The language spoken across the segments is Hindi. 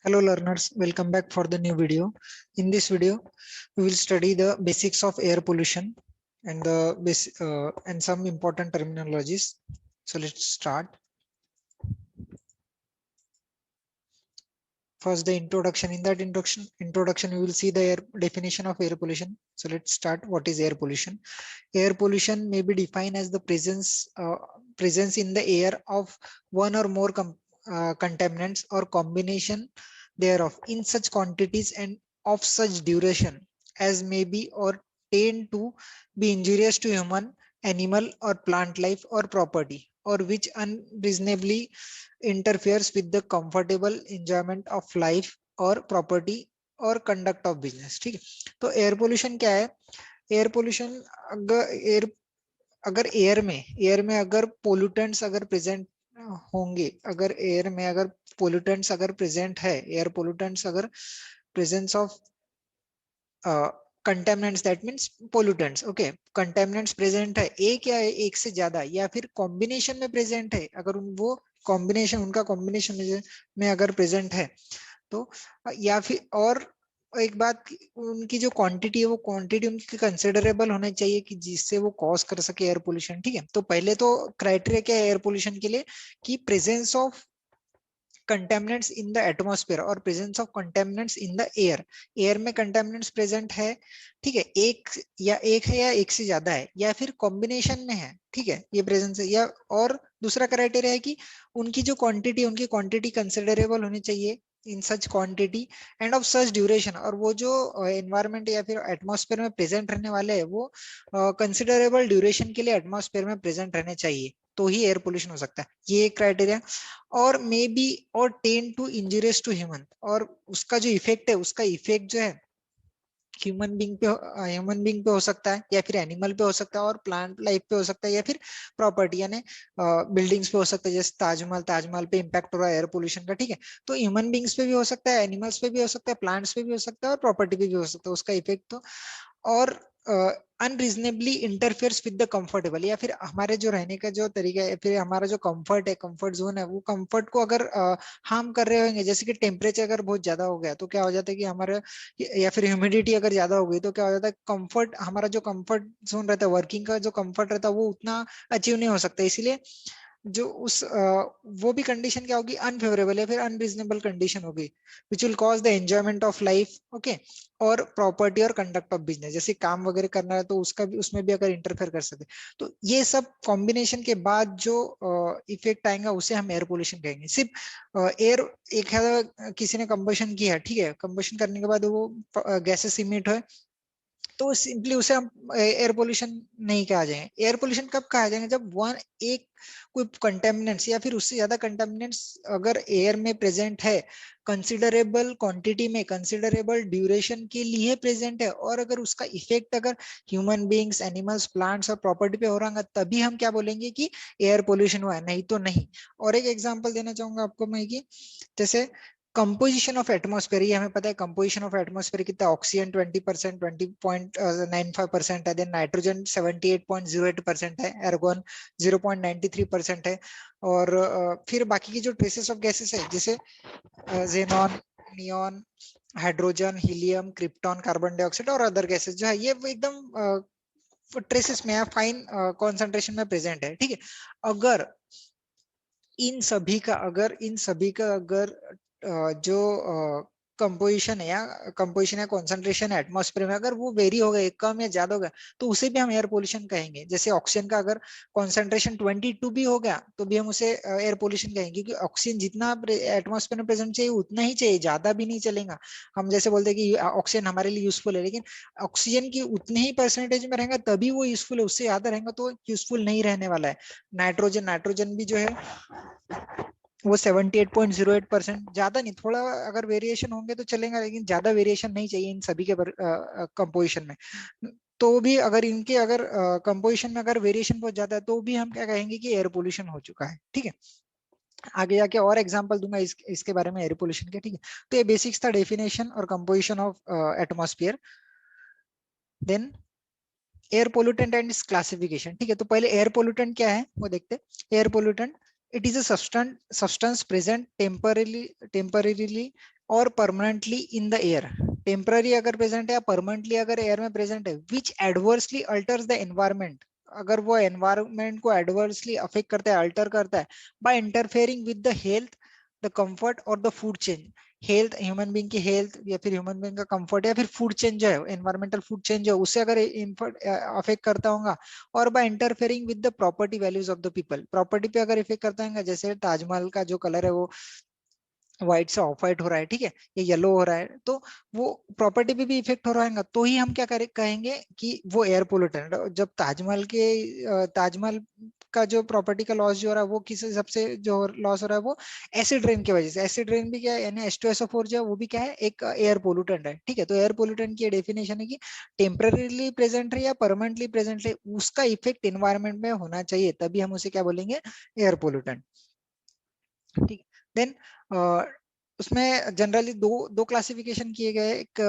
Hello learners, welcome back for the new video. In this video, we will study the basics of air pollution and and some important terminologies. So let's start. First, the introduction. In that introduction, we will see the definition of air pollution. So let's start. What is air pollution? Air pollution may be defined as the presence in the air of one or more contaminants or combination thereof in such quantities and of such duration as may be or tend to be injurious to human, animal or plant life or property, or which unreasonably interferes with the comfortable enjoyment of life or property और कंडक्ट ऑफ बिजनेस. ठीक है, तो एयर पोल्यूशन क्या है? एयर पोल्यूशन अगर एयर में अगर पोल्यूटेंट्स अगर प्रेजेंट होंगे, अगर एयर में अगर पोल्यूटेंट्स अगर प्रेजेंट है, एयर पोल्यूटेंट्स अगर presence of contaminants, that means pollutants. Okay, contaminants present है एक या एक से ज्यादा या फिर कॉम्बिनेशन में प्रेजेंट है, अगर वो कॉम्बिनेशन उनका कॉम्बिनेशन में अगर प्रेजेंट है तो, या फिर और एक बात, उनकी जो क्वांटिटी है वो क्वांटिटी उनकी कंसिडरेबल होना चाहिए कि जिससे वो कॉज कर सके एयर पोल्यूशन. ठीक है, तो पहले तो क्राइटेरिया क्या है एयर पोल्यूशन के लिए कि presence of contaminants in the atmosphere और presence of contaminants in the air. Air में कंटेमिनेंट्स प्रेजेंट है, ठीक है, एक है या एक से ज्यादा है या फिर कॉम्बिनेशन में है. ठीक है, ये प्रेजेंस है. या और दूसरा क्राइटेरिया है कि उनकी जो क्वांटिटी, उनकी क्वांटिटी कंसिडरेबल होनी चाहिए in such quantity and of such duration, और वो जो एनवायरमेंट या फिर एटमॉस्फेयर में प्रेजेंट रहने वाले हैं वो कंसिडरेबल ड्यूरेशन के लिए एटमॉस्फेयर में प्रेजेंट रहने चाहिए, तो ही एयर पोल्यूशन हो सकता है. ये एक क्राइटेरिया. और मे बी और tend to injurious to human, और उसका जो इफेक्ट है, उसका इफेक्ट जो है ह्यूमन बींग पे हो सकता है या फिर एनिमल पे हो सकता है और प्लांट लाइफ पे हो सकता है या फिर प्रॉपर्टी यानी बिल्डिंग्स पे हो सकता है. जैसे ताजमहल पे इम्पैक्ट हो रहा है एयर पोल्यूशन का. ठीक है, तो ह्यूमन बींग्स पे भी हो सकता है, एनिमल्स पे भी हो सकता है, प्लांट्स पे भी हो सकता है और प्रॉपर्टी पे भी हो सकता है उसका इफेक्ट. तो और unreasonably interferes with the comfortable, या फिर हमारे जो रहने का जो तरीका है, फिर हमारा जो कंफर्ट है, कंफर्ट जोन है, वो कंफर्ट को अगर हार्म कर रहे होंगे. जैसे कि टेम्परेचर अगर बहुत ज्यादा हो गया तो क्या हो जाता है कि हमारा, या फिर ह्यूमिडिटी अगर ज्यादा हो गई तो क्या हो जाता है, कंफर्ट, हमारा जो कंफर्ट जोन रहता है, वर्किंग का जो कंफर्ट रहता है वो उतना अचीव नहीं हो सकता. इसीलिए जो वो भी कंडीशन क्या होगी, अनफेवरेबल या फिर अनरीजनेबल कंडीशन होगी which will cause the enjoyment of life. Okay, और प्रॉपर्टी और कंडक्ट ऑफ बिजनेस, जैसे काम वगैरह करना है तो उसका भी, उसमें भी अगर इंटरफेयर कर सके, तो ये सब कॉम्बिनेशन के बाद जो इफेक्ट आएगा उसे हम एयर पोल्यूशन कहेंगे. सिर्फ एयर, एक है किसी ने कंबशन किया, ठीक है, कंबशन करने के बाद वो गैसेस इमिट है, तो सिंपली उसे हम एयर पोल्यूशन नहीं कहा जाएंगे. एयर पोल्यूशन कब कहा जाएंगे, जब वन एक कोई कंटेमिनेंट्स या फिर उससे ज्यादा कंटेमिनेंट्स अगर एयर में प्रेजेंट है, कंसिडरेबल क्वांटिटी में, कंसिडरेबल ड्यूरेशन के लिए प्रेजेंट है, और अगर उसका इफेक्ट अगर ह्यूमन बींग्स, एनिमल्स, प्लांट्स और प्रॉपर्टी पे हो रहा है, तभी हम क्या बोलेंगे कि एयर पोल्यूशन हुआ है, नहीं तो नहीं. और एक एग्जांपल देना चाहूंगा आपको मैं कि जैसे कंपोजिशन ऑफ एटमॉस्फेयर, ये हमें पता है कंपोजिशन ऑफ एटमॉस्फेयर कितना, ऑक्सीजन 20%, 20.95% है, देन नाइट्रोजन 78.08% है, एर्गोन 0.93% है, और फिर बाकी की जो ट्रेसेस ऑफ गैसेस है जैसे xenon, neon, hydrogen, helium, krypton, carbon dioxide और अदर गैसेस जो है ये वो एकदम ट्रेसेस में है, फाइन कॉन्सेंट्रेशन में प्रेजेंट है. ठीक है, अगर इन सभी का अगर जो कंपोजिशन है, या कंपोजिशन या कॉन्सेंट्रेशन है एटमॉस्फेयर में, अगर वो वेरी हो गए, कम या ज्यादा हो गया, तो उसे भी हम एयर पोल्यूशन कहेंगे. जैसे ऑक्सीजन का अगर कॉन्सेंट्रेशन 22 भी हो गया तो भी हम उसे एयर पोल्यूशन कहेंगे, क्योंकि ऑक्सीजन जितना एटमॉस्फेयर में प्रेजेंट चाहिए उतना ही चाहिए, ज्यादा भी नहीं चलेगा. हम जैसे बोलते हैं कि ऑक्सीजन हमारे लिए यूजफुल है, लेकिन ऑक्सीजन की उतने ही परसेंटेज में रहेगा तभी वो यूजफुल है, उससे ज्यादा रहेगा तो यूजफुल नहीं रहने वाला है. नाइट्रोजन भी जो है वो 78.08%, ज्यादा नहीं, थोड़ा अगर वेरिएशन होंगे तो चलेगा, लेकिन ज्यादा वेरिएशन नहीं चाहिए इन सभी के कंपोजिशन में. तो भी अगर इनके अगर कंपोजिशन में अगर वेरिएशन बहुत ज्यादा है तो भी हम क्या कहेंगे कि एयर पोल्यूशन हो चुका है. ठीक है, आगे जाके और एग्जांपल दूंगा इसके बारे में एयर पोल्यूशन के. ठीक है, तो ये बेसिक्स था डेफिनेशन और composition of atmosphere. Then air pollutant and its classification. ठीक है, तो पहले एयर पोल्यूटेंट क्या है वो देखते हैं. Air pollutant, it is a substance present temporarily और permanently in the air, temporary अगर प्रेजेंट है या परमानेंटली अगर एयर में प्रेजेंट है, विच एडवर्सली अल्टर्स द एनवायरमेंट, अगर वो एनवायरमेंट को एडवर्सली अफेक्ट करता है, अल्टर करता है, by interfering with the health, the comfort और the food chain, health human being की हेल्थ या फिर ह्यूमन बीइंग का कंफर्ट या फिर फूड चेंज जो है, एनवायरमेंटल फूड चेंज है उससे अगर अफेक्ट करता होगा, और by interfering with the property values of the people, property पे अगर इफेक्ट करता है, जैसे ताजमहल का जो कलर है वो व्हाइट से ऑफ व्हाइट हो रहा है, ठीक है, ये येलो हो रहा है, तो वो प्रॉपर्टी पे भी इफेक्ट हो रहा है, तो ही हम क्या कहेंगे कि वो एयर पोल्यूटेंट। जब ताजमहल का जो प्रॉपर्टी का लॉस जो हो रहा है वो किस हिसाब से जो लॉस हो रहा है, वो एसिड रेन की वजह से, एसिड रेन भी क्या है, यानी H2SO4 जो है वो भी क्या है, एक एयर पोल्यूटेंट है, ठीक है। तो एयर पोल्यूटेंट की डेफिनेशन है कि टेम्पररीली प्रेजेंट है या परमानेंटली प्रेजेंट है, उसका इफेक्ट एनवायरमेंट में होना चाहिए, तभी हम उसे क्या बोलेंगे, एयर पोल्यूटेंट, ठीक है। देन उसमें जनरली दो दो क्लासिफिकेशन किए गए, एक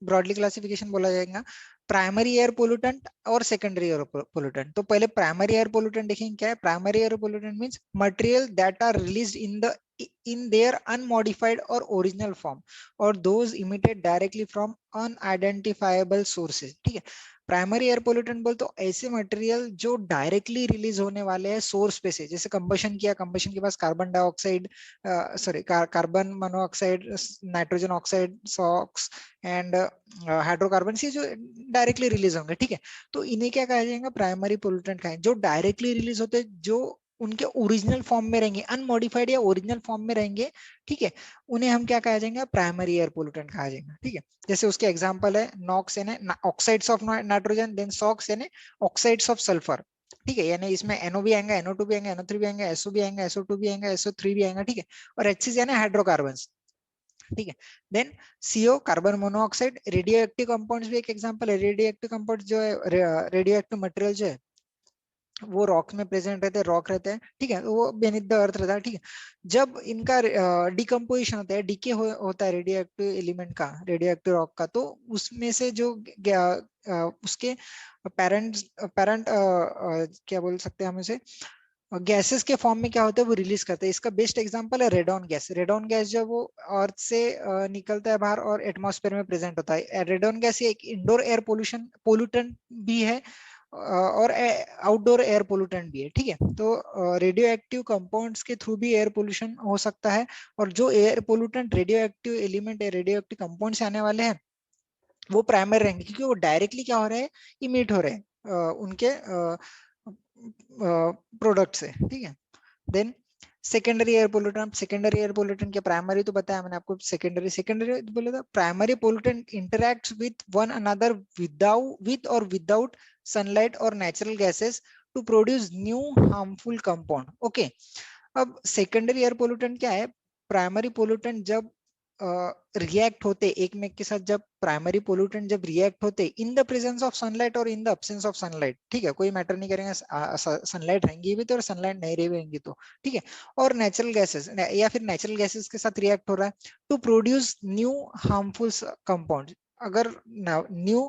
ब्रॉडली क्लासिफिकेशन बोला जाएगा, प्राइमरी एयर पोल्यूटेंट और सेकेंडरी एयर पोल्यूटेंट। तो पहले प्राइमरी एयर पोल्यूटेंट देखेंगे क्या है। Primary air pollutant means material that are released in their unmodified और ओरिजिनल फॉर्म और those emitted directly from unidentifiable sources, ठीक है। प्राइमरी एयर पोल्यूटेंट बोल तो ऐसे मटेरियल जो डायरेक्टली रिलीज होने वाले हैं सोर्स पे से, जैसे कंबशन किया, कंबशन के पास carbon dioxide, sorry carbon monoxide, nitrogen oxide, SOx and hydrocarbon, ये जो डायरेक्टली रिलीज होंगे, ठीक है। तो इन्हें क्या कहा जाएगा, प्राइमरी पोल्यूटेंट कहेंगे, जो डायरेक्टली रिलीज होते हैं, जो उनके ओरिजिनल फॉर्म में रहेंगे, अनमॉडिफाइड या ओरिजिनल फॉर्म में रहेंगे, ठीक है, उन्हें हम क्या कहा जाएंगे, प्राइमरी एयर पोल्यूटेंट कहा जाएगा, ठीक है। जैसे उसके एग्जांपल है नॉक्स यानी oxides of nitrogen, then SOx यानी ऑक्साइड्स ऑफ सल्फर, ठीक है, यानी इसमें NO भी आएगा, NO2 भी आएगा, NO3 भी आएगा, SO भी आएगा, SO2 भी आएगा, SO3 भी आएगा, ठीक है। और HCl यानी हाइड्रोकार्बन्स, ठीक है। Then CO carbon monoxide, radio active compounds भी एक एग्जांपल है। रेडियो एक्टिव कंपाउंड जो है, रेडियो एक्टिव मटेरियल जो है वो रॉक में प्रेजेंट रहते हैं, रॉक रहते हैं, ठीक है, वो बेनिथ द अर्थ रहता है, ठीक है। जब इनका डिकम्पोजिशन होता है, होता है रेडियो एक्टिव एलिमेंट का, रेडियो एक्टिव रॉक का, तो उसमें से जो उसके पेरेंट पेरेंट क्या बोल सकते हैं हम इसे, गैसेस के फॉर्म में क्या होता है वो रिलीज करते हैं। इसका बेस्ट एग्जांपल है रेडॉन गैस। रेडॉन गैस जब वो अर्थ से निकलता है बाहर और एटमॉस्फेयर में प्रेजेंट होता है, रेडॉन गैस एक इंडोर एयर पोल्यूटेंट भी है और आउटडोर एयर पोल्यूटेंट भी है, ठीक है। तो रेडियो एक्टिव कंपाउंड्स के थ्रू भी एयर पोल्यूशन हो सकता है, और जो air pollutant radio active element है, रेडियो एक्टिव कंपाउंड से आने वाले हैं, वो प्राइमरी रहेंगे, क्योंकि वो डायरेक्टली क्या हो रहे हैं, इमिट हो रहे हैं उनके प्रोडक्ट से, ठीक है। Then secondary air pollutant, secondary air pollutant के प्राइमरी तो बताया मैंने आपको, सेकेंडरी सेकेंडरी बोला था, primary pollutant interacts with one another with और विदाउट सनलाइट और natural gases to produce new harmful compound, okay. अब सेकेंडरी एयर पोल्यूटेंट क्या है, प्राइमरी पोल्यूटेंट जब रिएक्ट होते एक में के साथ, जब प्राइमरी पोल्यूटेंट जब रिएक्ट होते in the presence of sunlight और in the absence of sunlight, ठीक है, कोई मैटर नहीं करेंगे, सनलाइट रहेंगी भी तो और सनलाइट नहीं रहेंगी तो, ठीक है। और नेचुरल गैसेस या फिर नेचुरल गैसेस के साथ रिएक्ट हो रहा है to produce new harmful compound. अगर न्यू,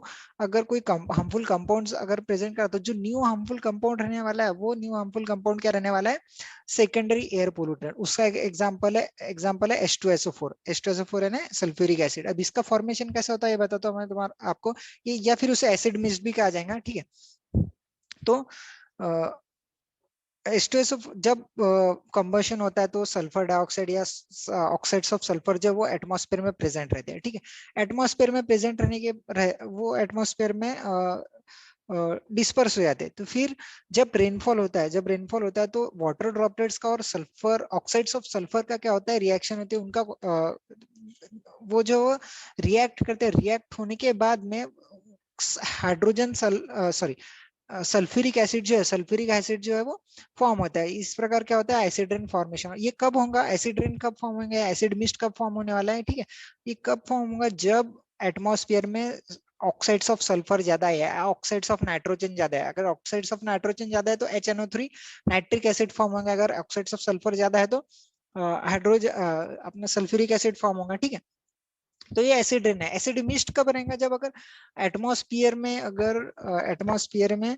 अगर कोई हार्मफुल कंपाउंड्स अगर प्रेजेंट करा, तो जो न्यू हार्मफुल कंपाउंड रहने वाला है, वो न्यू हार्मफुल कंपाउंड क्या रहने वाला है, सेकेंडरी एयर पोल्यूटेंट। उसका एक एग्जांपल है H2SO4। H2SO4 है ना सल्फ्यूरिक एसिड। अब इसका फॉर्मेशन कैसे होता है ये बताता हूँ मैं तुम्हारा आपको, ये या फिर उसे एसिड मिस्ट भी कहा जाएगा, ठीक है। तो H2SO जब कंबशन होता है तो सल्फर डाइऑक्साइड या ऑक्साइड्स ऑफ सल्फर जो वो एटमॉस्फेयर में प्रेजेंट रहते हैं, ठीक है। एटमॉस्फेयर में प्रेजेंट रहने के वो एटमॉस्फेयर में डिस्पर्स हो जाते हैं। तो फिर जब रेनफॉल होता है, तो वाटर ड्रॉपलेट्स का और सल्फर ऑक्साइड्स ऑफ सल्फर का क्या होता है, रिएक्शन होती है उनका, वो जो रिएक्ट करते हैं, रिएक्ट होने के बाद में हाइड्रोजन सॉरी सल्फ्यूरिक एसिड जो है, वो फॉर्म होता है। इस प्रकार क्या होता है, एसिड रेन फॉर्मेशन। ये कब होगा, एसिड रेन कब फॉर्म होंगे, एसिड मिस्ट कब फॉर्म होने वाला है, ठीक है। ये कब फॉर्म होगा, जब एटमॉस्फेयर में ऑक्साइड्स ऑफ सल्फर ज्यादा है, ऑक्साइड्स ऑफ नाइट्रोजन ज्यादा है। अगर ऑक्साइड्स ऑफ नाइट्रोजन ज्यादा है तो HNO3 नाइट्रिक एसिड फॉर्म होगा। अगर ऑक्साइड्स ऑफ सल्फर ज्यादा है तो हाइड्रोजन अपना सल्फ्यूरिक एसिड फॉर्म होगा, ठीक है। तो ये एसिड रेन है। एसिड मिस्ट कब रहेगा, जब अगर एटमॉस्फेयर में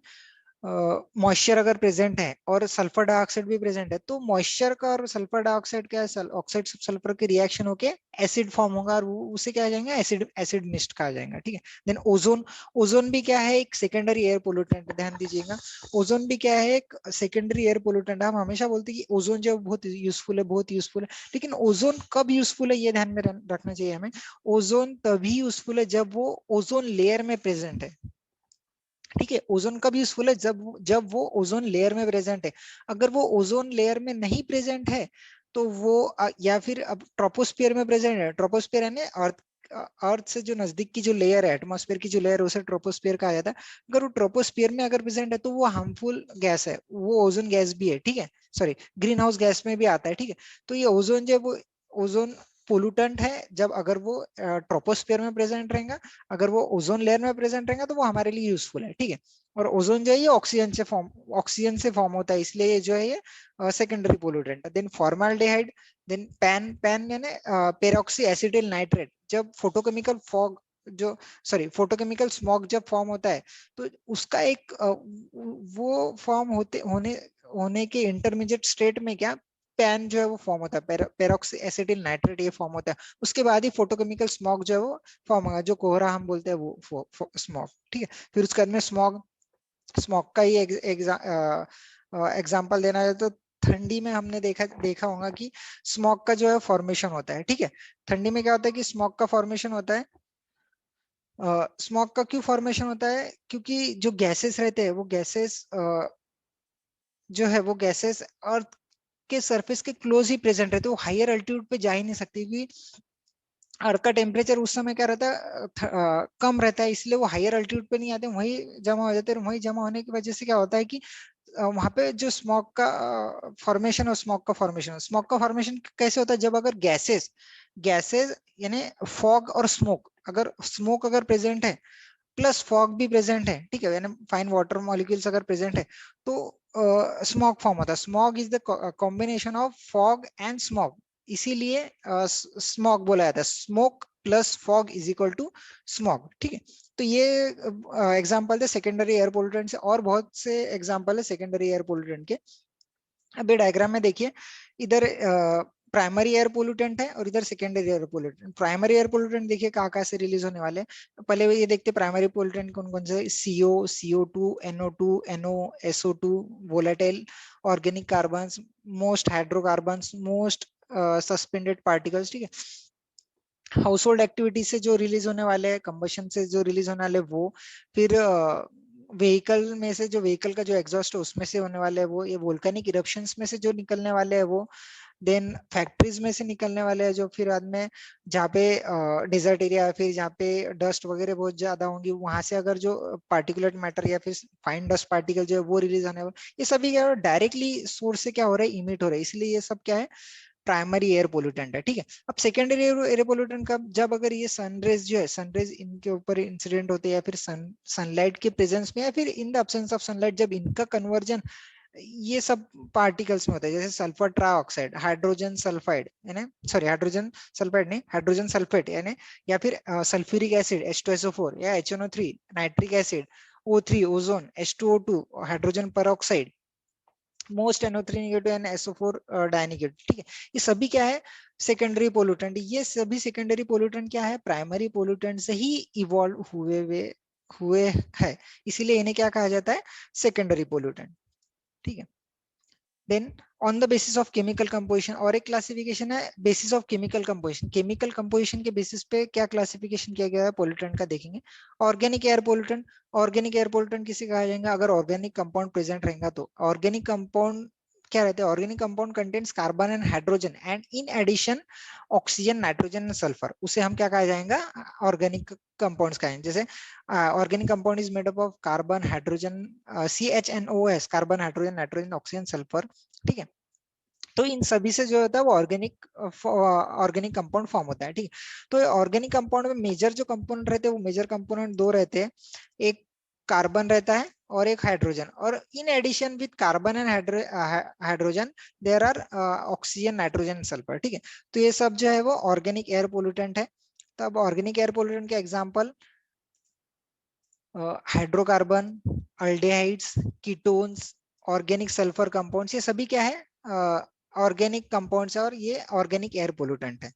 मॉइस्चर अगर प्रेजेंट है और सल्फर डाइऑक्साइड भी प्रेजेंट है, तो मॉइस्चर का और सल्फर डाइऑक्साइड क्या है, ऑक्साइड सल्फर के रिएक्शन होके एसिड फॉर्म होगा और उसे क्या आ जाएगा, एसिड एसिड मिस्ट कहा जाएगा, ठीक है। देन ओजोन, ओजोन भी क्या है, एक सेकेंडरी एयर पोल्यूटेंट, ध्यान दीजिएगा। ओजोन भी क्या है, एक सेकेंडरी एयर पोल्यूटेंट। हम हमेशा बोलते हैं कि ओजोन जो बहुत यूजफुल है, बहुत यूजफुल है, लेकिन ओजोन कब यूजफुल है ये ध्यान में रखना चाहिए हमें। ओजोन तभी यूजफुल है जब वो ओजोन लेयर में प्रेजेंट है, ठीक है। ओजोन कब यूजफुल है, जब जब वो ओजोन लेयर में प्रेजेंट है। अगर वो ओजोन लेयर में नहीं प्रेजेंट है तो वो या फिर अब ट्रोपोस्फियर में प्रेजेंट है, ट्रोपोस्फियर है ना अर्थ, अर्थ से जो नजदीक की जो लेयर है, एटमॉस्फेयर की जो लेयर है, उसे ट्रोपोस्फियर कहा जाता है। अगर वो ट्रोपोस्फियर में अगर प्रेजेंट है तो वो हार्मफुल गैस है, वो ओजोन गैस भी है, ठीक है। सॉरी, ग्रीन हाउस गैस में भी आता है, ठीक है। तो ये ओजोन जो है वो ओजोन पोल्यूटेंट है जब अगर वो ट्रोपोस्फियर में प्रेजेंट रहेगा। अगर वो ओजोन लेयर में प्रेजेंट रहेगा तो वो हमारे लिए यूजफुल है, ठीक है। और ओजोन जो है ये ऑक्सीजन से फॉर्म होता है, इसलिए ये जो है ये सेकेंडरी पोल्यूटेंट है। Then formaldehyde, then PAN, PAN यानी पेरोक्सी एसिटिल नाइट्रेट। जब फोटोकेमिकल फॉग जो सॉरी फोटोकेमिकल स्मॉग जब फॉर्म होता है तो उसका एक वो फॉर्म होते होने होने के इंटरमीडिएट स्टेट में क्या पैन जो है वो फॉर्म होता है, पेरोक्सी एसिटिल नाइट्रेट ये फॉर्म होता है। उसके बाद ही फोटोकेमिकल स्मॉग जो है वो फॉर्म होगा, जो कोहरा हम बोलते हैं वो स्मॉग, ठीक है। फिर उसके बाद में स्मॉग, स्मॉग का ही एग्जाम्पल देना है तो ठंडी में हमने देखा देखा होगा कि स्मॉग का जो है फॉर्मेशन होता है, ठीक है। ठंडी में क्या होता है कि स्मॉग का फॉर्मेशन होता है। स्मॉग का क्यों फॉर्मेशन होता है, क्योंकि जो गैसेस रहते हैं वो गैसेस जो है वो गैसेस अर्थ के सरफेस के क्लोज ही प्रेजेंट रहते हैं, वो हायर अल्टीट्यूड पे जा ही नहीं सकती, क्योंकि अर्थ का टेम्परेचर उस समय क्या रहता है, कम रहता है, इसलिए वो हायर अल्टीट्यूड पे नहीं आते, वही जमा हो जाते हैं। वही जमा होने की वजह से क्या होता है कि वहां पे जो स्मॉग का फॉर्मेशन और स्मॉग का फॉर्मेशन कैसे होता है, जब अगर गैसेस गैसेस यानी फॉग और स्मोक, अगर स्मोक अगर प्रेजेंट है प्लस फॉग भी प्रेजेंट है, ठीक है, यानी फाइन वाटर मॉलिक्यूल्स अगर प्रेजेंट है तो स्मॉग फॉर्म होता है। Smog is the combination of fog and smog, इसीलिए स्मॉग बोला जाता है। Smoke plus fog is equal to smog, ठीक है। तो ये एग्जांपल थे सेकेंडरी एयर पोल्यूटेंट से, और बहुत से एग्जांपल है सेकेंडरी एयर पोल्यूटेंट के। अभी डायग्राम में देखिए, इधर प्राइमरी एयर पोल्यूटेंट है और इधर secondary air pollutant. Primary air pollutant देखिए कहाँ कहाँ से रिलीज होने वाले हैं। पहले ये देखते प्राइमरी पोल्यूटेंट कौन कौन से, CO, CO2, NO2, NO, SO2, volatile organic carbons, most hydrocarbons, most suspended particles, ठीक है। हाउस होल्ड एक्टिविटी से जो रिलीज होने वाले हैं, कंबशन से जो रिलीज होने वाले वो, फिर व्हीकल में से जो व्हीकल का जो एग्जॉस्ट है उसमें से होने वाले हैं वो, ये वोल्केनिक इरप्शंस में से जो निकलने वाले हैं वो, देन फैक्ट्रीज में से निकलने वाले हैं जो, फिर बाद में जहाँ पे डेजर्ट एरिया, फिर जहाँ पे डस्ट वगैरह बहुत ज्यादा होंगी वहां से अगर जो पार्टिकुलेट मैटर या फिर फाइन डस्ट पार्टिकल जो है वो रिलीज होने वाले, ये सभी क्या डायरेक्टली सोर्स से क्या हो रहा है, इमिट हो रहा है, इसलिए ये सब क्या है, प्राइमरी एयर पोल्यूटेंट है, ठीक है। अब सेकेंडरी एयर पोल्यूटेंट का, जब अगर ये सनरेज जो है, सनरेज इनके ऊपर इंसिडेंट होते हैं या फिर सनलाइट के प्रेजेंस में या फिर इन द एब्सेंस ऑफ सनलाइट, जब इनका कन्वर्जन ये सब पार्टिकल्स में होता है, जैसे सल्फर ट्राइऑक्साइड, हाइड्रोजन सल्फाइड है ना, सॉरी हाइड्रोजन सल्फाइड नहीं, हाइड्रोजन सल्फेट यानी, या फिर सल्फ्यूरिक एसिड H2SO4 या HNO3, nitric acid O3, ozone H2O2, hydrogen peroxide, most NO3 negative and SO4 डाइनेगेटिव, ठीक है। ये सभी क्या है, सेकेंडरी पोल्यूटेंट। ये सभी सेकेंडरी पोल्यूटेंट क्या है, प्राइमरी पोल्यूटेंट से ही इवॉल्व हुए है, इसीलिए इन्हें क्या कहा जाता है, सेकेंडरी पोल्यूटेंट, ठीक है। Then on the basis of chemical composition, और एक क्लासिफिकेशन है basis of chemical composition. Chemical composition के बेसिस पे क्या क्लासिफिकेशन किया गया है पोल्यूटेंट का देखेंगे। Organic air pollutant, organic air pollutant किसे कहा जाएगा, अगर ऑर्गेनिक कंपाउंड प्रेजेंट रहेगा तो। ऑर्गेनिक कंपाउंड क्या रहते हैं, organic compound contains carbon and hydrogen and in addition oxygen, nitrogen and sulphur, उसे हम क्या कहा जाएगा, ऑर्गेनिक कंपाउंड्स कहेंगे। जैसे organic compound is made up of carbon, hydrogen, CHNOS, carbon, hydrogen, nitrogen, oxygen, sulphur, ठीक है। तो इन सभी से जो होता है वो ऑर्गेनिक कंपाउंड फॉर्म होता है, ठीक है। तो ऑर्गेनिक कंपाउंड में मेजर जो कंपोनेंट रहते हैं वो मेजर कंपोनेंट दो रहते हैं, एक कार्बन रहता है और एक हाइड्रोजन, और in addition with carbon and hydrogen there are oxygen, nitrogen, sulphur, ठीक है। तो ये सब जो है वो ऑर्गेनिक एयर पोल्यूटेंट है। तो अब ऑर्गेनिक एयर पोल्यूटेंट के example, hydrocarbon, aldehydes, ketones, organic sulphur compounds, ये सभी क्या है, ऑर्गेनिक कंपाउंड्स है और ये ऑर्गेनिक एयर पोल्यूटेंट है।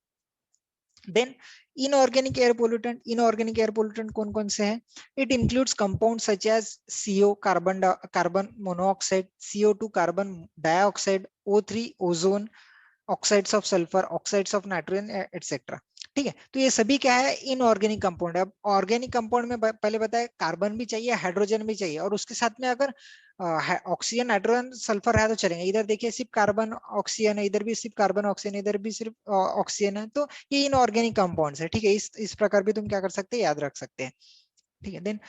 देन इनऑर्गेनिक एयर पोल्यूटेंट कौन कौन से हैं? It includes compound such as CO, carbon monoxide, CO2, carbon dioxide, O3, ozone, oxides of sulphur, oxides of nitrogen, etcetera. ठीक है, तो ये सभी क्या है? इनऑर्गेनिक कंपाउंड है। अब ऑर्गेनिक कंपाउंड में पहले बताया कार्बन भी चाहिए, हाइड्रोजन भी चाहिए, और उसके साथ में अगर ऑक्सीजन, नाइट्रोजन, सल्फर है तो चलेंगे। इधर देखिए सिर्फ कार्बन ऑक्सीजन है, इधर भी सिर्फ कार्बन ऑक्सीजन, इधर भी सिर्फ ऑक्सीजन है, तो ये इनऑर्गेनिक कंपाउंड्स है। ठीक है, इस प्रकार भी तुम क्या कर सकते हैं, याद रख सकते हैं। ठीक है, then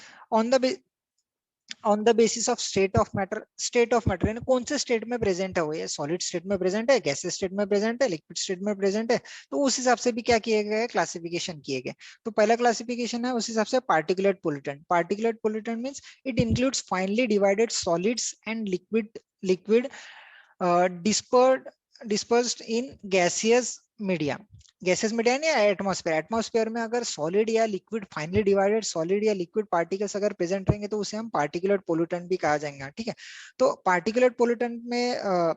on the basis of state of matter यानी कौन से स्टेट में प्रेजेंट है, वो ये सॉलिड स्टेट में प्रेजेंट है, गैसेस स्टेट में प्रेजेंट है, लिक्विड स्टेट में प्रेजेंट है, तो उस हिसाब से भी क्या किए गए, क्लासिफिकेशन किए गए। तो पहला क्लासिफिकेशन है उस हिसाब से particulate pollutant. Particulate pollutant means it includes finally divided solids and liquid dispersed in gaseous media. Gases media या एटमॉस्फेयर, एटमॉस्फेयर में अगर सॉलिड या लिक्विड, फाइनली डिवाइडेड सॉलिड या लिक्विड पार्टिकल्स अगर प्रेजेंट रहेंगे तो उसे हम पार्टिकुलेट पोल्यूटेंट भी कहा जाएंगे। ठीक है, तो पार्टिकुलेट पोल्यूटेंट में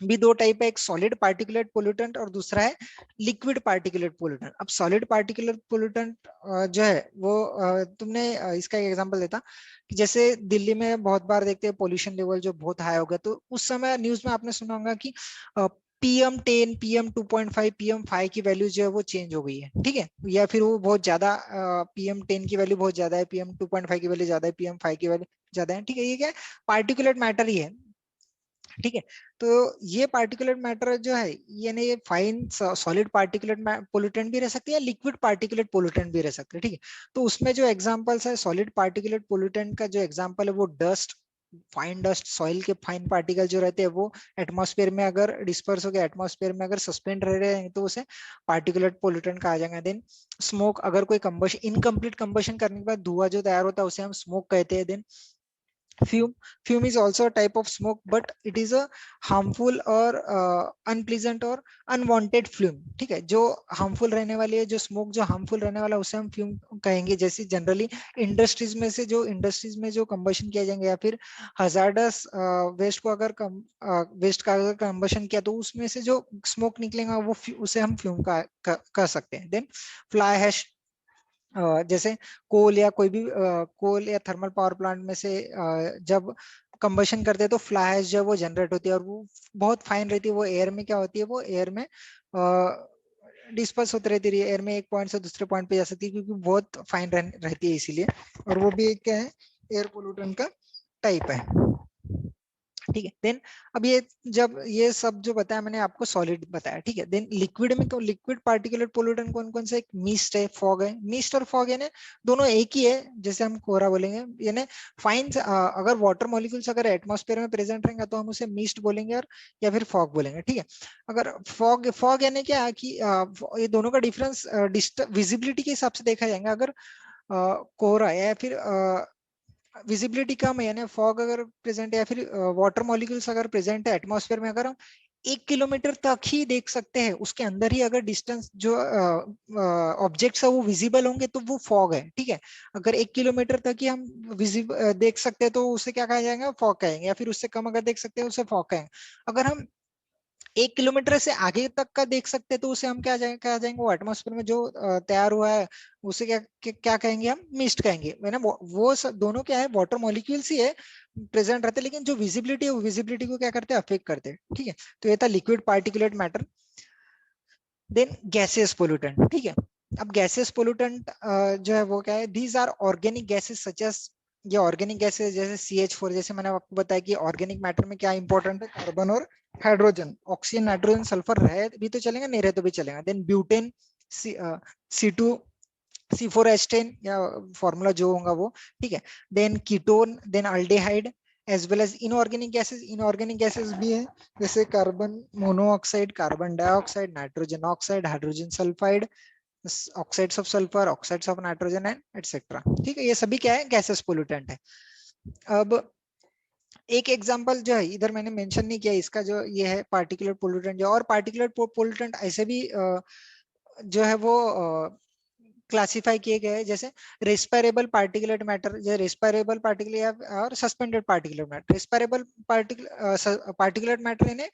भी दो टाइप है, एक सॉलिड पार्टिकुलेट पोल्यूटेंट और दूसरा है लिक्विड पार्टिकुलेट पोल्यूटेंट। अब सॉलिड पार्टिकुलेट पोल्यूटेंट जो है वो तुमने इसका एक एग्जांपल देता कि जैसे दिल्ली में बहुत बार देखते हैं पोल्यूशन लेवल जो बहुत हाई हो गया, तो उस समय न्यूज में आपने सुना होगा कि PM10, PM2.5, PM5 की वैल्यू जो है वो चेंज हो गई है। ठीक है, या फिर वो बहुत ज्यादा, PM10 की वैल्यू बहुत ज्यादा है, PM2.5 की वैल्यू ज्यादा है, PM5 की वैल्यू ज्यादा है। ठीक है, ये क्या है? पार्टिकुलेट मैटर ही है। ठीक है, तो ये पार्टिकुलेट मैटर जो है यानी ये फाइन सॉलिड पार्टिकुलेट पोल्यूटेंट भी रह सकती है, लिक्विड पार्टिकुलेट पोल्यूटेंट भी रह सकते हैं। ठीक है, तो उसमें जो एग्जांपल्स है सॉलिड पार्टिकुलेट पोल्यूटेंट का, जो एग्जांपल है वो डस्ट, फाइन डस्ट, सॉइल के फाइन पार्टिकल जो रहते हैं वो एटमॉस्फेयर में अगर डिस्पर्स हो गए, एटमॉस्फेयर में अगर सस्पेंड रह रहे हैं तो उसे पार्टिकुलेट पोल्यूटेंट कहा जाएगा। देन स्मोक, अगर कोई कंबशन, इनकम्प्लीट कंबशन करने के बाद धुआं जो तैयार होता है उसे हम स्मोक कहते हैं। Then fume is also a type of smoke, but it is a harmful or unpleasant or unwanted fume। ठीक है, जो हार्मफुल रहने वाली है, जो स्मोक जो हार्मफुल रहने वाला है उसे हम फ्यूम कहेंगे। जैसे जनरली इंडस्ट्रीज में जो कंबशन किया जाएंगे या फिर हजार्डस वेस्ट को अगर वेस्ट का अगर कंबशन किया तो उसमें से जो स्मोक निकलेगा वो उसे हम फ्यूम कह सकते हैं। देन फ्लाई हैश, जैसे कोल या कोई भी कोल या थर्मल पावर प्लांट में से जब कंबशन करते हैं तो फ्लाई जो है वो जनरेट होती है और वो बहुत फाइन रहती है। वो एयर में क्या होती है, वो एयर में डिस्पर्स होती रहती है, एयर में एक पॉइंट से दूसरे पॉइंट पे जा सकती है क्योंकि बहुत फाइन रहती है इसीलिए। और वो भी एक क्या है, एयर पोल्यूटेंट का टाइप है। ठीक है, देन अब ये जब ये सब जो बताया मैंने आपको सॉलिड बताया। ठीक है, देन लिक्विड में, लिक्विड पार्टिकुलेट पोल्यूटेंट कौन कौन से? एक मिस्ट है, फॉग है। मिस्ट और फॉग यानी दोनों एक ही है, जैसे हम कोहरा बोलेंगे। यानी फाइन, अगर वाटर मॉलिक्यूल्स अगर एटमॉस्फेयर में प्रेजेंट रहेंगे तो हम उसे मिस्ट बोलेंगे, और या फिर फॉग बोलेंगे। ठीक है, अगर फॉग फॉग यानी क्या कि ये दोनों का डिफरेंस विजिबिलिटी के हिसाब से देखा जाएगा। अगर कोहरा या फिर विजिबिलिटी कम है यानी फॉग अगर प्रेजेंट है या फिर वाटर मॉलिक्यूल्स अगर प्रेजेंट है एटमॉस्फेयर में, अगर हम 1 किलोमीटर तक ही देख सकते हैं, उसके अंदर ही अगर डिस्टेंस जो ऑब्जेक्ट्स है वो विजिबल होंगे तो वो फॉग है। ठीक है, अगर 1 किलोमीटर तक ही हम देख सकते हैं तो उसे क्या कहा जाएगा, फॉग कहेंगे, या फिर उससे कम अगर देख सकते हैं उसे फॉग कहेंगे। अगर हम 1 किलोमीटर से आगे तक का देख सकते हैं तो उसे हम क्या जाएंगे, वो एटमॉस्फेयर में जो तैयार हुआ है उसे क्या कहेंगे, हम मिस्ट कहेंगे। है ना, वो सब दोनों क्या है, वाटर मॉलिक्यूल्स ही है, प्रेजेंट रहते हैं, लेकिन जो विजिबिलिटी है वो विजिबिलिटी को क्या करते हैं, अफेक्ट करते हैं। ठीक है, तो ये था liquid particulate matter. Then gases pollutant. ठीक है, अब गैसेस पोल्यूटेंट जो है वो क्या है, these are organic gases such as, ये ऑर्गेनिक गैसेस जैसे CH4, जैसे मैंने आपको बताया कि ऑर्गेनिक मैटर में क्या इंपॉर्टेंट है, कार्बन और हाइड्रोजन, ऑक्सीजन, नाइट्रोजन, सल्फर रहे भी तो चलेगा, नहीं रहे तो भी चलेगा। देन ब्यूटेन, C2, C4H10 या फॉर्मूला जो होगा वो। ठीक है, then ketone, then aldehyde, as well as inorganic gases. Inorganic gases भी है जैसे carbon monoxide, carbon dioxide, nitrogen oxide, hydrogen sulphide, oxides of sulphur, oxides of nitrogen and etcetera. ठीक है, ये सभी क्या है, गैसेस पोल्यूटेंट है। अब एक एग्जांपल जो है इधर मैंने मेंशन नहीं किया इसका, जो ये है पार्टिकुलर पोल्यूटेंट। जो और पार्टिकुलर पोल्यूटेंट ऐसे भी जो है वो क्लासिफाई किए गए हैं, जैसे रेस्पिरेबल पार्टिकुलेट मैटर, जैसे रेस्पिरेबल पार्टिकुलर और suspended particulate matter. Respirable particulate matter इन्हें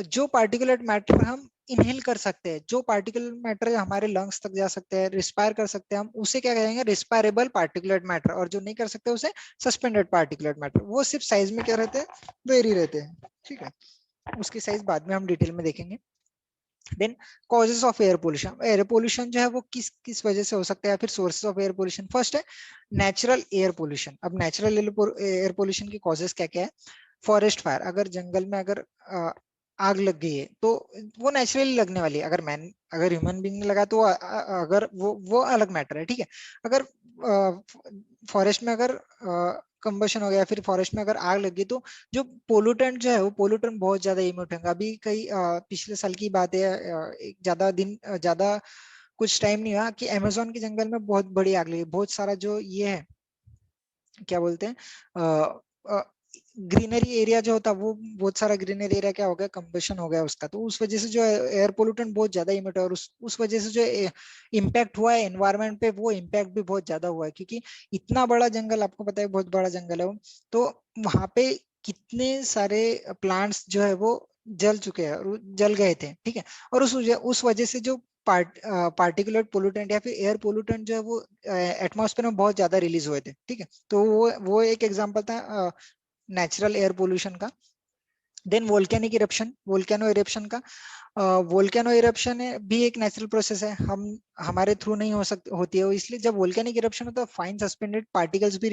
जो पार्टिकुलेट मैटर हम इनहेल कर सकते हैं, जो पार्टिकुलेट मैटर हमारे लंग्स तक जा सकते हैं, रिस्पायर कर सकते हैं हम, उसे क्या कहेंगे, रिस्पायरेबल पार्टिकुलेट मैटर। और जो नहीं कर सकते उसे सस्पेंडेड पार्टिकुलेट मैटर। वो सिर्फ साइज में क्या रहते हैं, वेरी रहते हैं, ठीक है। उसकी साइज बाद में हम डिटेल में देखेंगे। Then causes of air pollution. Air pollution जो है वो किस किस वजह से हो सकता है, या फिर sources of air pollution. First है नेचुरल एयर पोल्यूशन। अब नेचुरल एयर पोल्यूशन की कॉजेस क्या क्या है। फॉरेस्ट फायर, अगर जंगल में अगर आग लग गई है तो वो नेचुरली लगने वाली है। अगर ह्यूमन बीइंग ने लगा तो अगर वो अलग मैटर है, ठीक है। अगर फॉरेस्ट में अगर कंबशन हो गया, फिर फॉरेस्ट में अगर आग लगी, तो जो पोल्यूटेंट जो है वो पोल्यूटेंट बहुत ज्यादा इमिट होगा। अभी कई पिछले साल की बात है, एक ज्यादा कुछ टाइम नहीं हुआ कि अमेजोन के जंगल में बहुत बड़ी आग लगी। बहुत सारा जो ये है, क्या बोलते हैं, ग्रीनरी एरिया जो होता, वो बहुत सारा ग्रीनरी एरिया क्या हो गया, कंबशन हो गया उसका। तो उस वजह से जो एयर पोल्यूटेंट बहुत ज्यादा इमिट है, और उस वजह से जो इम्पैक्ट हुआ है एनवायरनमेंट पे, वो इम्पैक्ट भी बहुत ज्यादा हुआ है। क्योंकि इतना बड़ा जंगल, आपको पता है बहुत बड़ा जंगल है वो, तो वहां पे कितने सारे प्लांट्स जो है वो जल चुके हैं, और जल गए थे, ठीक है। और उस वजह से जो पार्टिकुलर पोल्यूटेंट या फिर एयर पोल्यूटेंट जो है वो एटमॉस्फेयर में बहुत ज्यादा रिलीज हुए थे, ठीक है। तो वो एक एग्जांपल था नेचुरल एयर पोल्यूशन का। Then volcanic eruption, volcano eruption का। वोल्केनो इरप्शन भी एक नेचुरल प्रोसेस है, हम हमारे थ्रू नहीं हो सकती होती है वो। इसलिए जब वोल्केनिक इरप्शन होता है, फाइन सस्पेंडेड पार्टिकल्स भी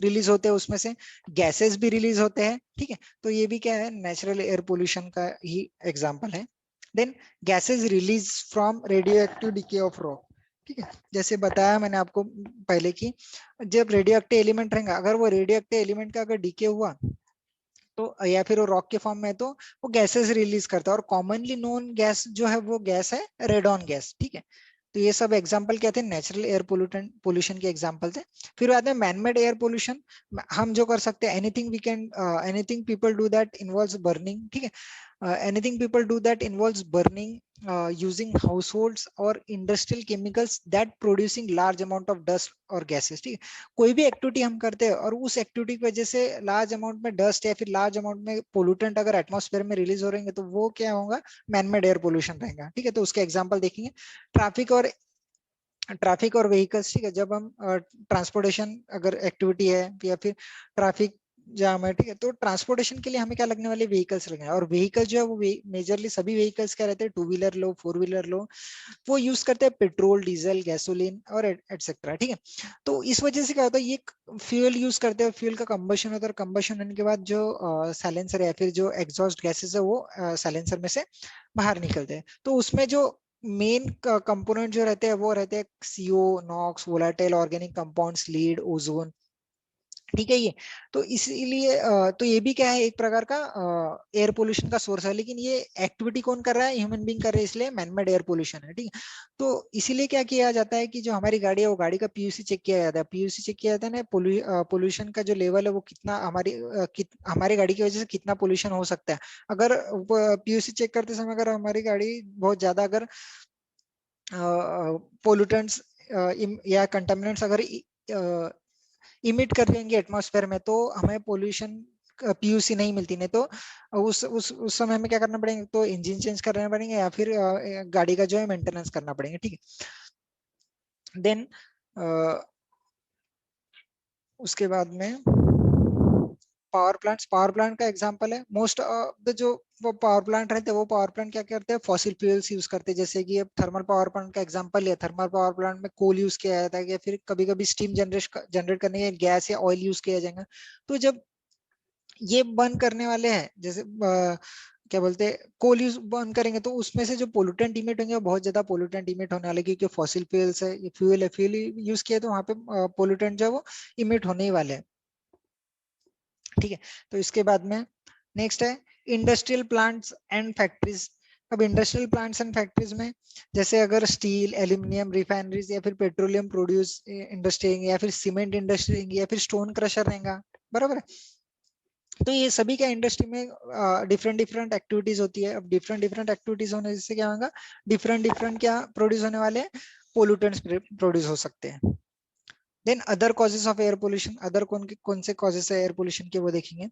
रिलीज होते हैं, उसमें से गैसेस भी रिलीज होते हैं, ठीक है। तो ये भी क्या है, नेचुरल एयर पोल्यूशन का ही एग्जांपल है। Then gases release from radio active decay of rock, ठीक है। जैसे बताया मैंने आपको पहले की, जब रेडियो एक्टिव एलिमेंट रहेगा, अगर वो रेडियो एक्टिव एलिमेंट का अगर डीके हुआ, तो या फिर वो रॉक के फॉर्म में है, तो वो गैसेस रिलीज करता है। और कॉमनली नोन गैस जो है वो गैस है रेडॉन गैस, ठीक है। तो ये सब एग्जांपल क्या थे, नेचुरल एयर पोल्यूटेंट पोल्यूशन के एग्जांपल थे। फिर बाद में मैनमेड एयर पोल्यूशन। हम जो कर सकते हैं, anything we can, anything people do that involves burning, ठीक है। Anything people do that involves burning, using households or industrial chemicals that producing large amount of dust और gases, ठीक है। कोई भी एक्टिविटी हम करते हैं और उस एक्टिविटी की वजह से लार्ज अमाउंट में डस्ट या फिर लार्ज अमाउंट में पोल्यूटेंट अगर एटमॉस्फेयर में रिलीज हो रहेंगे, तो वो क्या होगा, मैनमेड एयर पोल्यूशन रहेगा, ठीक है। तो उसके एग्जांपल देखेंगे। ट्रैफिक और व्हीकल्स, ठीक है। जब हम ट्रांसपोर्टेशन अगर एक्टिविटी है, या फिर ट्रैफिक जाम है, ठीक है, तो ट्रांसपोर्टेशन के लिए हमें क्या लगने वाले, व्हीकल्स लगने हैं। और व्हीकल जो है वो मेजरली सभी व्हीकल्स क्या रहते हैं, टू व्हीलर लो, फोर व्हीलर लो, वो यूज करते हैं पेट्रोल, डीजल, गैसोलीन और एटसेट्रा, ठीक है। तो इस वजह से क्या होता है, ये फ्यूल यूज करते हैं, फ्यूल का कंबशन होता है, और कंबशन होने के बाद जो साइलेंसर या फिर जो एग्जॉस्ट गैसेस है वो साइलेंसर में से बाहर निकलते हैं। तो उसमें जो मेन कंपोनेंट जो रहते हैं वो रहते हैं CO, NOx, volatile organic compounds, lead, ozone, ठीक है। ये तो इसीलिए तो ये भी क्या है, एक प्रकार का एयर पोल्यूशन का सोर्स है। लेकिन ये एक्टिविटी कौन कर रहा है, ह्यूमन बीइंग कर रहे हैं, इसलिए मैनमेड एयर पोल्यूशन है, ठीक है। तो इसीलिए क्या किया जाता है कि जो हमारी गाड़ी है, वो गाड़ी का पीयूसी चेक किया जाता है। पीयूसी चेक किया जाता है ना, पोल्यूशन का जो लेवल है वो कितना हमारी गाड़ी की वजह से कितना पोल्यूशन हो सकता है। अगर पीयूसी चेक करते समय अगर हमारी गाड़ी बहुत ज्यादा अगर पोल्यूटेंट्स या कंटामिनेंट्स अगर इमिट कर देंगे एटमॉस्फेयर में, तो हमें पोल्यूशन पीयूसी नहीं मिलती। नहीं तो उस समय हमें क्या करना पड़ेगा, तो इंजन चेंज करना पड़ेंगे, या फिर गाड़ी का जो है मेंटेनेंस करना पड़ेगा, ठीक है। देन उसके बाद में पावर प्लांट का एग्जांपल है। मोस्ट ऑफ द जो वो पावर प्लांट रहते हैं, वो पावर प्लांट क्या करते हैं, फॉसिल फ्यूल्स यूज करते हैं। जैसे कि अब थर्मल पावर प्लांट का एग्जांपल है, थर्मल पावर प्लांट में कोल यूज किया जाता है, या फिर कभी कभी स्टीम जनरेट करने के लिए गैस या ऑयल यूज किया जाएगा। तो जब ये बर्न करने वाले हैं, जैसे क्या बोलते हैं, कोल यूज बर्न करेंगे, तो उसमें से जो पोल्यूटेंट इमिट होंगे वो बहुत ज्यादा पोल्यूटेंट इमिट होने वाले, क्योंकि फॉसिल फ्यूल्स है, ये फ्यूल यूज किया, तो वहां पे पोल्यूटेंट जो है वो इमिट होने ही वाले हैं, ठीक है। तो इसके बाद में नेक्स्ट है इंडस्ट्रियल प्लांट्स एंड फैक्ट्रीज। अब इंडस्ट्रियल प्लांट्स एंड फैक्ट्रीज में, जैसे अगर स्टील, एल्यूमिनियम रिफाइनरीज, या फिर पेट्रोलियम प्रोड्यूस इंडस्ट्री, या फिर सीमेंट इंडस्ट्री, या फिर स्टोन क्रशर रहेगा, बराबर है। तो ये सभी का इंडस्ट्री में डिफरेंट डिफरेंट एक्टिविटीज होती है। अब डिफरेंट डिफरेंट एक्टिविटीज होने से क्या होगा, डिफरेंट डिफरेंट क्या प्रोड्यूस होने वाले हैं, पोल्यूटेंट्स प्रोड्यूस हो सकते हैं। Then other causes of air pollution, other कौन से कॉजेस है एयर पोल्यूशन के वो देखेंगे।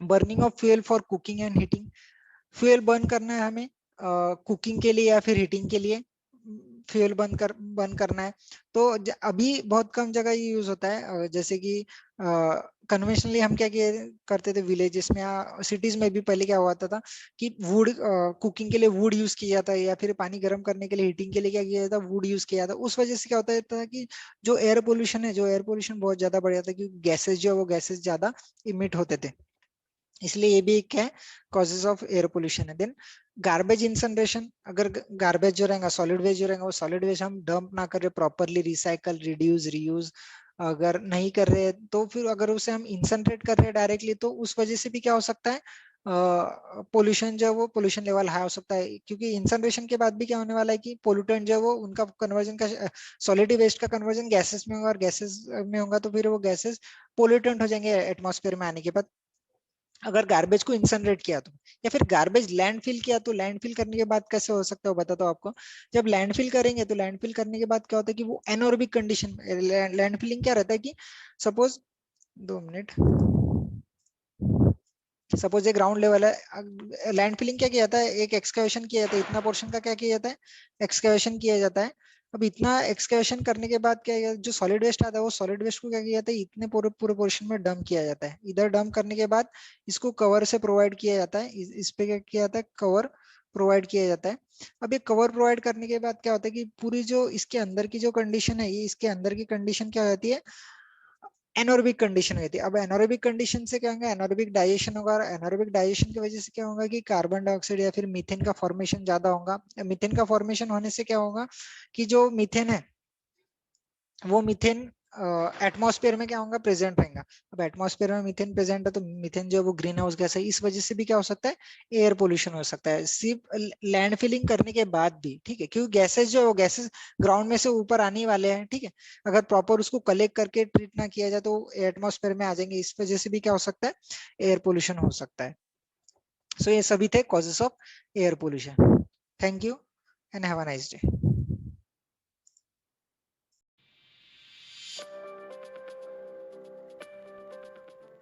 Burning of fuel for cooking and heating, fuel burn करना है हमें कुकिंग के लिए या फिर हीटिंग के लिए, फ्यूल बर्न करना है। तो अभी बहुत कम जगह ये यूज होता है, जैसे कि कन्वेंशनली हम क्या किए करते थे विलेजेस में या सिटीज में भी पहले क्या हुआ था कि वुड कुकिंग के लिए वुड यूज किया जाता है, या फिर पानी गर्म करने के लिए हीटिंग के लिए क्या किया जाता है वुड यूज किया जाता है। उस वजह से क्या होता था कि जो एयर पोल्यूशन है, जो एयर पोल्यूशन बहुत ज्यादा बढ़ जाता है, क्योंकि गैसेज जो है वो गैसेज ज्यादा इमिट होते थे। इसलिए ये भी एक है कॉजेज ऑफ एयर पोल्यूशन है। देन गार्बेज इंसनरेशन, अगर गार्बेज जो रहेगा सॉलिड वेस्ट जो रहेगा वो सॉलिड वेस्ट हम डंप ना कर रहे प्रॉपरली, रिसाइकल रिड्यूस रीयूज अगर नहीं कर रहे तो फिर अगर उसे हम इंसनरेट कर रहे हैं डायरेक्टली तो उस वजह से भी क्या हो सकता है पोल्यूशन जो है वो पोल्यूशन लेवल हाई हो सकता है। क्योंकि इंसनरेशन के बाद भी क्या होने वाला है कि पोल्यूटेंट जो है वो उनका कन्वर्जन का सॉलिड वेस्ट का कन्वर्जन गैसेस में होगा, और गैसेस में होगा तो फिर वो गैसेस पोल्यूटेंट हो जाएंगे एटमॉस्फेयर में आने के बाद। अगर गार्बेज को इंसनरेट किया तो, या फिर गार्बेज लैंडफिल किया तो लैंडफिल करने के बाद कैसे हो सकता है वो बताता हूँ आपको। जब लैंडफिल करेंगे तो लैंडफिल करने के बाद क्या होता है कि वो एनोरबिक कंडीशन, लैंडफिलिंग क्या रहता है कि सपोज 2 मिनट, सपोज ये ग्राउंड लेवल है, लैंड फिलिंग क्या किया जाता है, एक एक्सकवेशन किया जाता है, इतना पोर्शन का क्या किया जाता है एक्सकवेशन किया जाता है। अब इतना एक्सकवेशन करने के बाद क्या जो सॉलिड वेस्ट आता है वो सॉलिड वेस्ट को क्या किया जाता है इतने पूरे पूरे पोर्शन में डंप किया जाता है। इधर डंप करने के बाद इसको कवर से प्रोवाइड किया जाता है, इस पे क्या किया जाता है कवर प्रोवाइड किया जाता है। अब ये कवर प्रोवाइड करने के बाद क्या होता है कि पूरी जो इसके अंदर की जो कंडीशन है, ये इसके अंदर की कंडीशन क्या हो जाती है एनोरेबिक कंडीशन हुई थी। अब एनोरेबिक कंडीशन से क्या होगा, एनोरेबिक डाइजेशन होगा, और एनोरेबिक डाइजेशन की वजह से क्या होगा कि कार्बन डाइऑक्साइड या फिर मीथेन का फॉर्मेशन ज्यादा होगा। मीथेन का फॉर्मेशन होने से क्या होगा कि जो मीथेन है वो मीथेन एटमॉस्फेयर में क्या होगा प्रेजेंट रहेगा। अब एटमॉस्फेयर में मीथेन प्रेजेंट है तो मीथेन जो है वो ग्रीन हाउस गैस है, इस वजह से भी क्या हो सकता है एयर पोल्यूशन हो सकता है सिर्फ लैंड फिलिंग करने के बाद भी। ठीक है, क्योंकि गैसेस जो है वो गैसेस ग्राउंड में से ऊपर आने वाले हैं। ठीक है, अगर प्रॉपर उसको कलेक्ट करके ट्रीट ना किया जाए तो एटमॉस्फेयर में आ जाएंगे, इस वजह से भी क्या हो सकता है एयर पोल्यूशन हो सकता है। सो ये सभी थे causes of air pollution. Thank you and have a nice day.